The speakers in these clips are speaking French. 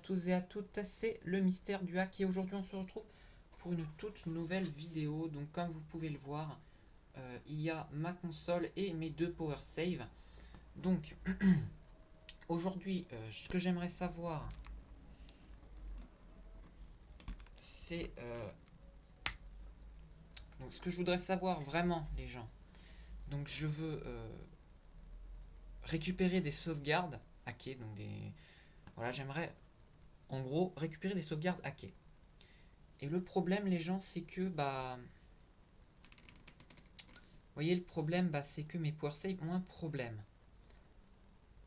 tous et à toutes, c'est le mystère du hack et aujourd'hui on se retrouve pour une toute nouvelle vidéo. Donc comme vous pouvez le voir, il y a ma console et mes deux power save. Donc aujourd'hui ce que j'aimerais savoir c'est donc ce que je voudrais savoir vraiment les gens. Donc je veux récupérer des sauvegardes hackées, donc des voilà, j'aimerais en gros récupérer des sauvegardes hackées. Et le problème les gens c'est que vous voyez le problème c'est que mes power save ont un problème.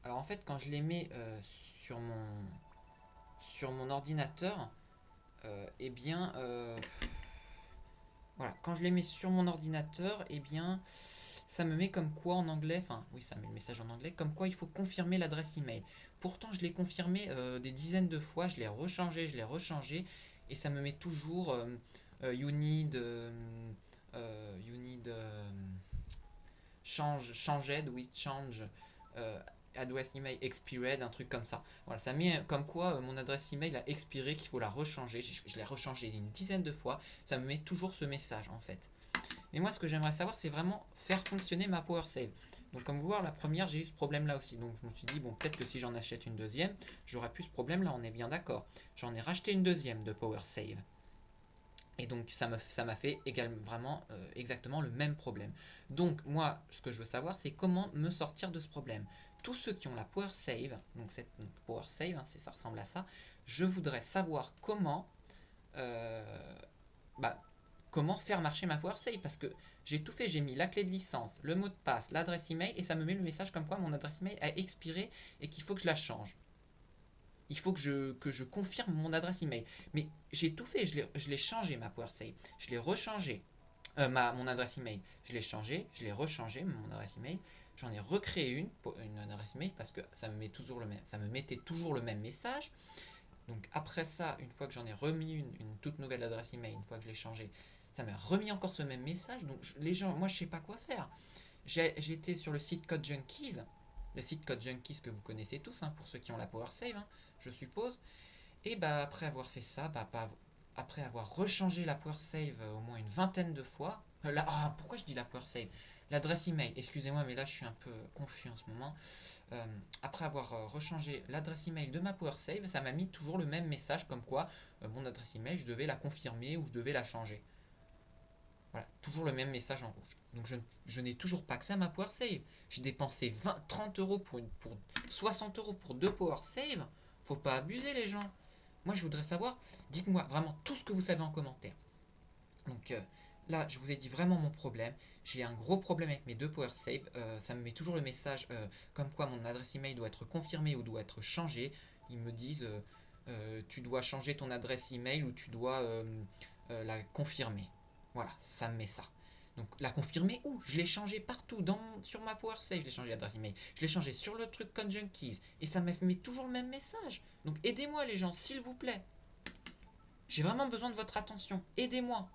Alors en fait quand je les mets sur mon ordinateur, eh bien voilà, quand je les mets sur mon ordinateur, eh bien ça me met comme quoi en anglais, enfin oui ça met le message en anglais, comme quoi il faut confirmer l'adresse email. Pourtant je l'ai confirmé des dizaines de fois, je l'ai rechangé, et ça me met toujours you need changed, oui change address email expired, un truc comme ça. Voilà, ça met comme quoi mon adresse email a expiré, qu'il faut la rechanger. Je l'ai rechangé une dizaine de fois, ça me met toujours ce message en fait. Et moi, ce que j'aimerais savoir, c'est vraiment faire fonctionner ma power save. Donc, comme vous voyez, la première, j'ai eu ce problème-là aussi. Donc, je me suis dit, bon, peut-être que si j'en achète une deuxième, j'aurais plus ce problème-là, on est bien d'accord. J'en ai racheté une deuxième de power save. Et donc, ça m'a fait également, vraiment exactement le même problème. Donc, moi, ce que je veux savoir, c'est comment me sortir de ce problème. Tous ceux qui ont la power save, donc cette power save, hein, ça ressemble à ça, je voudrais savoir comment comment faire marcher ma power save, parce que j'ai tout fait, j'ai mis la clé de licence, le mot de passe, l'adresse email, et ça me met le message comme quoi mon adresse email a expiré et qu'il faut que je la change. Il faut que je confirme mon adresse email. Mais j'ai tout fait, je l'ai changé ma power save, je l'ai rechangé, mon adresse email, je l'ai changé, je l'ai rechangé mon adresse email, j'en ai recréé une adresse email parce que ça me mettait toujours le même message. Donc après ça, une fois que j'en ai remis une toute nouvelle adresse email, une fois que je l'ai changé, ça m'a remis encore ce même message. Donc les gens, moi je sais pas quoi faire. J'étais sur le site Code Junkies, le site Code Junkies que vous connaissez tous, hein, pour ceux qui ont la Power Save, hein, je suppose. Et après avoir fait ça, après avoir rechangé la Power Save au moins une vingtaine de fois, pourquoi je dis la Power Save, l'adresse email, excusez-moi, mais là je suis un peu confus en ce moment. Après avoir rechangé l'adresse email de ma Power Save, ça m'a mis toujours le même message comme quoi mon adresse email, je devais la confirmer ou je devais la changer. Voilà, toujours le même message en rouge. Donc je n'ai toujours pas accès à ma Power Save. J'ai dépensé 30 euros pour 60 euros pour deux Power Save. Faut pas abuser les gens. Moi je voudrais savoir, dites-moi vraiment tout ce que vous savez en commentaire. Donc là, je vous ai dit vraiment mon problème. J'ai un gros problème avec mes deux Power Save. Ça me met toujours le message comme quoi mon adresse email doit être confirmée ou doit être changée. Ils me disent tu dois changer ton adresse email ou tu dois la confirmer. Voilà, ça me met ça. Donc la confirmer où? Je l'ai changé partout sur ma Power Save. Je l'ai changé l'adresse email. Je l'ai changé sur le truc Code Junkies et ça me met toujours le même message. Donc aidez-moi les gens, s'il vous plaît. J'ai vraiment besoin de votre attention. Aidez-moi.